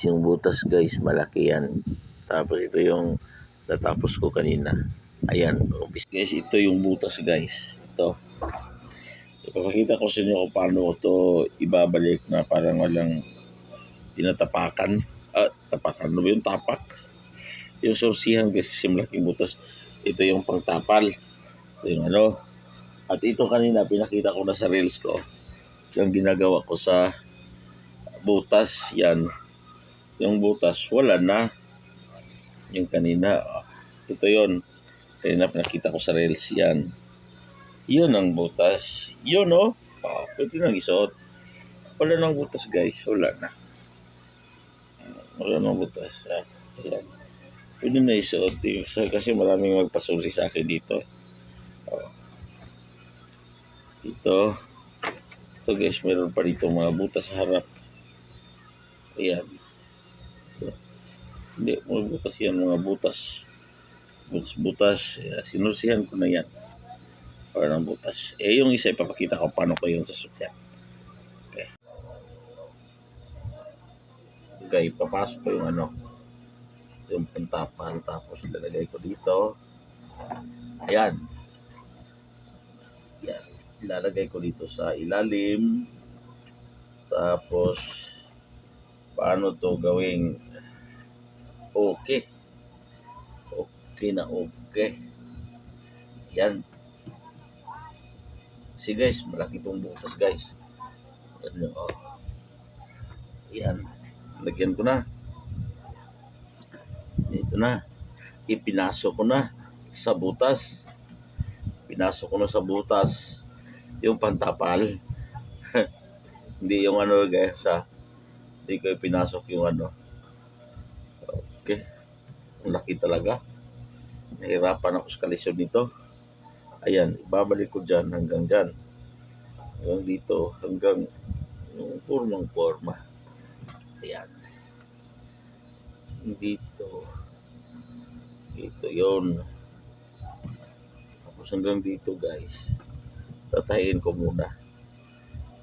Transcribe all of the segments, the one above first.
Yung butas guys, malaki yan. Tapos ito yung natapos ko kanina. Ayan, guys, ito yung butas guys. Ito. Ipapakita ko sa inyo kung paano ito ibabalik na parang walang tinatapakan. Tapakan. Ano ba yung tapak? Yung sorsihan guys, kasi malaking butas. Ito yung pangtapal. Ito yung ano. At ito kanina, pinakita ko na sa reels ko. Yung ginagawa ko sa butas, yan. Yung butas, wala na. Yung kanina, ito yon. Kanina pinakita ko sa reels, yan. Yun ang butas. Yun pwede nang isuot. Wala nang butas guys, wala na. Wala nang butas. Ayan. Pwede na isuot. Kasi maraming magpasuri sa akin dito. Ito guys, meron pa dito mga butas sa harap. Ayan. Hindi, mga butas yan, mga butas. Butas. Sinursihan ko na yan. Para ng butas. Yung isa, ipapakita ko paano ko yung susukyan. Okay. Okay, papasok ko yung pantapan. Tapos ilalagay ko dito. Ayan. Yan. Ilalagay ko dito sa ilalim. Tapos, paano to gawing okay. Okay na okay. Yan. See guys, malaki pong butas guys. Yan. Lagyan ko na. Ito na. Ipinasok ko na sa butas. Pinasok ko na sa butas yung pantapal. Hindi yung guys hindi ko ipinasok yung Okay. Ang laki talaga. Nahirapan ako sa kalisod nito. Ayan, ibabalik ko dyan hanggang dyan. Hanggang dito, hanggang yung forma. Ayan. Dito yun. Tapos hanggang dito guys. Tatahiin ko muna.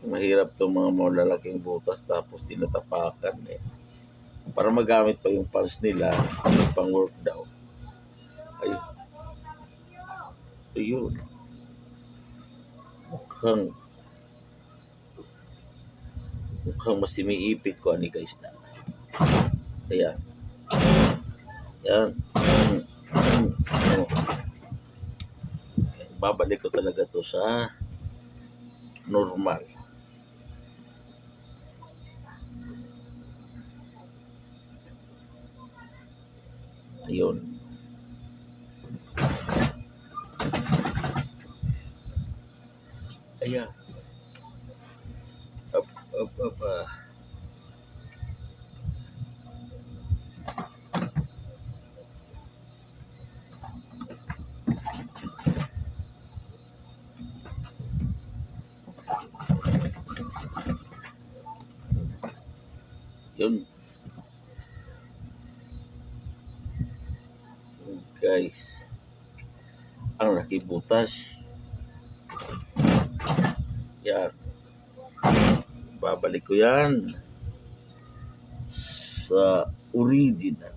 Mahirap itong mga malalaking butas tapos tinatapakan para magamit pa yung pants nila pang work daw. Ayun. Mukhang masimiipit ko guys na. Ayan. Yan. Babalik ko talaga to sa normal. Ayun. Ayan. Up. Yun. Guys. Ang laki butas. Yan. Babalik ko yan sa original.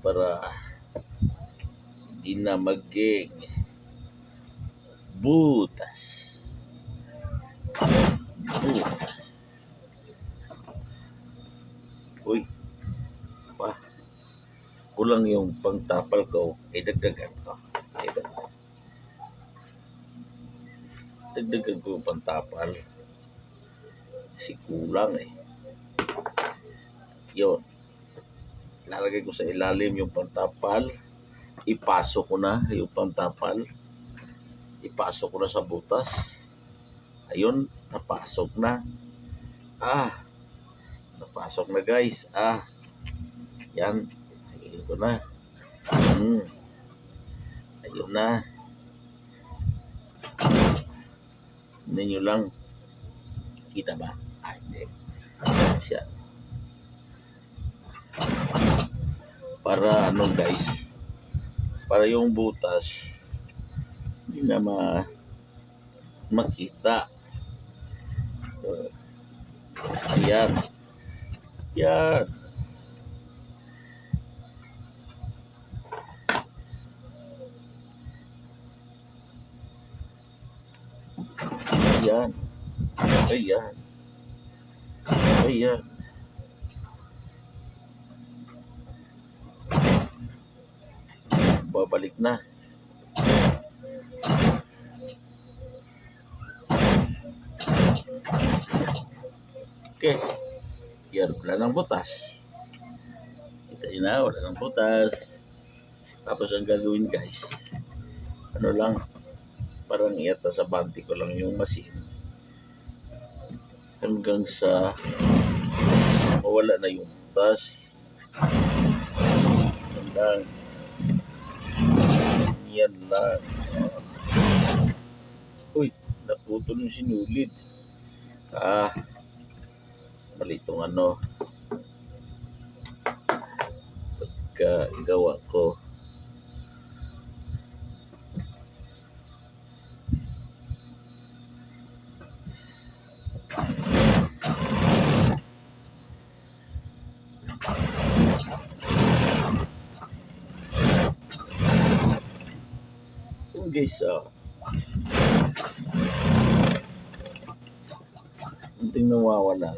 Para hindi na maging butas. Uy, kulang yung pangtapal ko, dagdagan ko. Dagdagan ko yung pangtapal. Kasi kulang Yun. Lalagay ko sa ilalim yung pantapal. Ipasok ko na yung pantapal. Ipasok ko na sa butas. Ayun, napasok na. Napasok na guys. Yan. Ayun ko na. Ayun na. Ninyo lang. Kita ba? Hindi. Siya. Para guys, para yung butas hindi na makita. So, ayan. Yan. Ayan. Ayan. Ayan. Babalik na. Okay. Yan, wala ng butas. Kita nyo na, wala ng butas. Tapos ang gagawin guys, ano lang, parang iyata sa banti ko lang yung machine hanggang sa mawala na yung butas. Yan lang. Yan lang. Uy, naputol yung sinulid. Mali itong ano. Pagkagawa ko. Yung guys, munting nawawala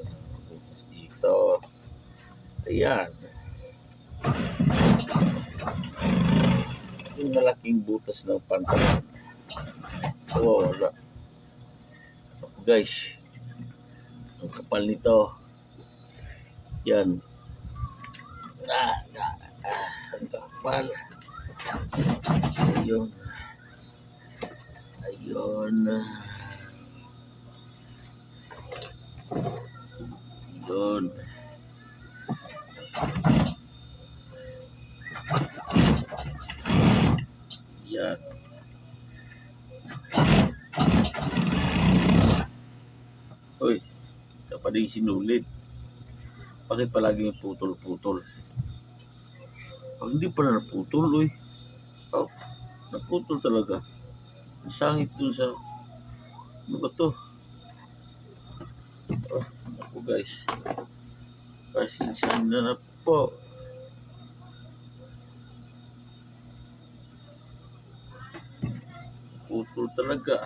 dito. Ayan. Yung malaking butas ng pantalon. Nawawala. Ako guys, ang kapal nito. Yan. Ang kapal. Ayun. Ayun. Ayun. Yan. Uy, ito pa din sinulid. Bakit palagi yung putol-putol? Pag hindi pa na naputol, uy. Oh, naputol talaga. Ang sangit dun sa... Ano ba to? Oh, ako guys. Pasensya na po. Putol talaga.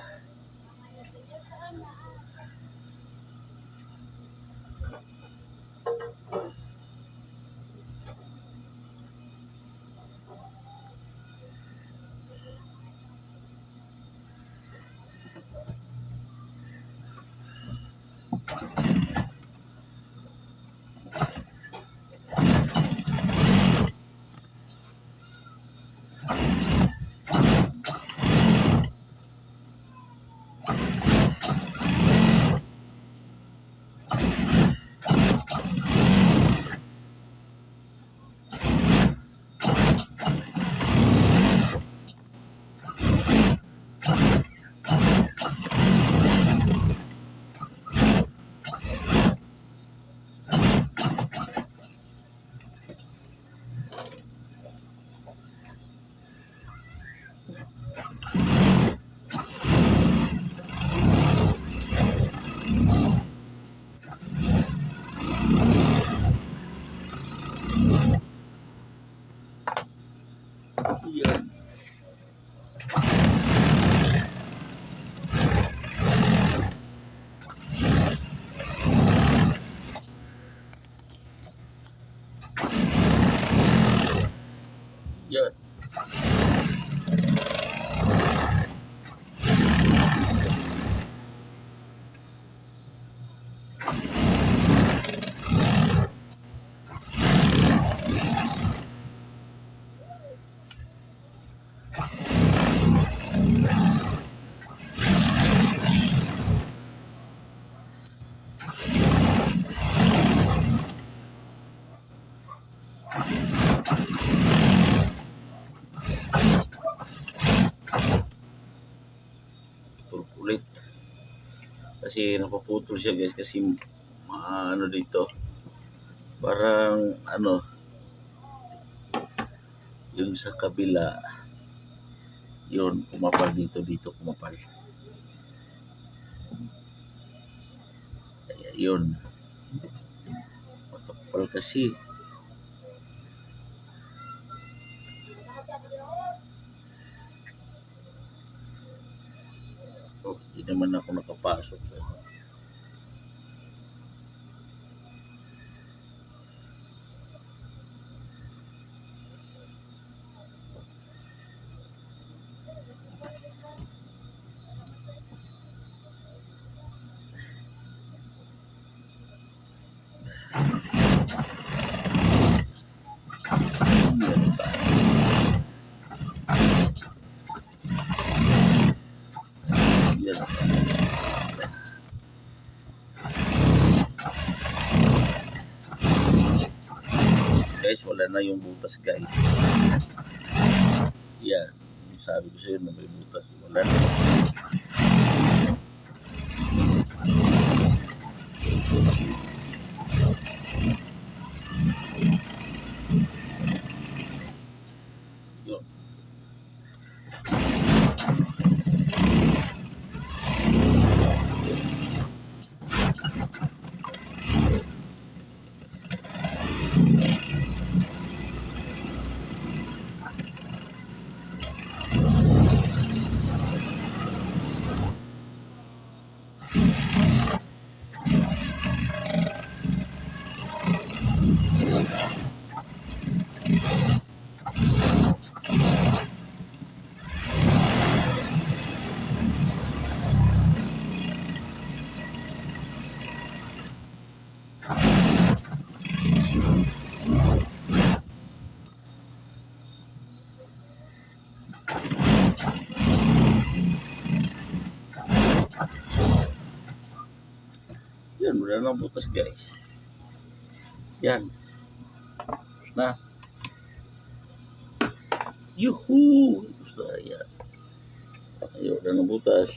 Yan. Yan. Ulit. Kasi napaputol siya guys kasi ano dito. Parang ano yung sa kabila Yun, kumapal dito, kumapal. Kaya yun, makapal kasi. Oh, di naman ako nakapasok. Yan. Guys, wala na yung butas guys. Yan. Sabi ko sa'yo na may butas. Wala na. Yun. Yan, wala na butas guys. Yan. Na. Yuhu! Gusto yan. Ayun, wala na butas.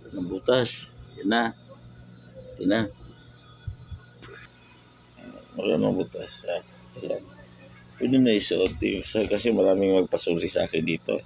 Wala na butas. Yan na. Yan na. Wala na butas. Ayan. Pwede na isuot. Kasi maraming magpasuri sa akin dito.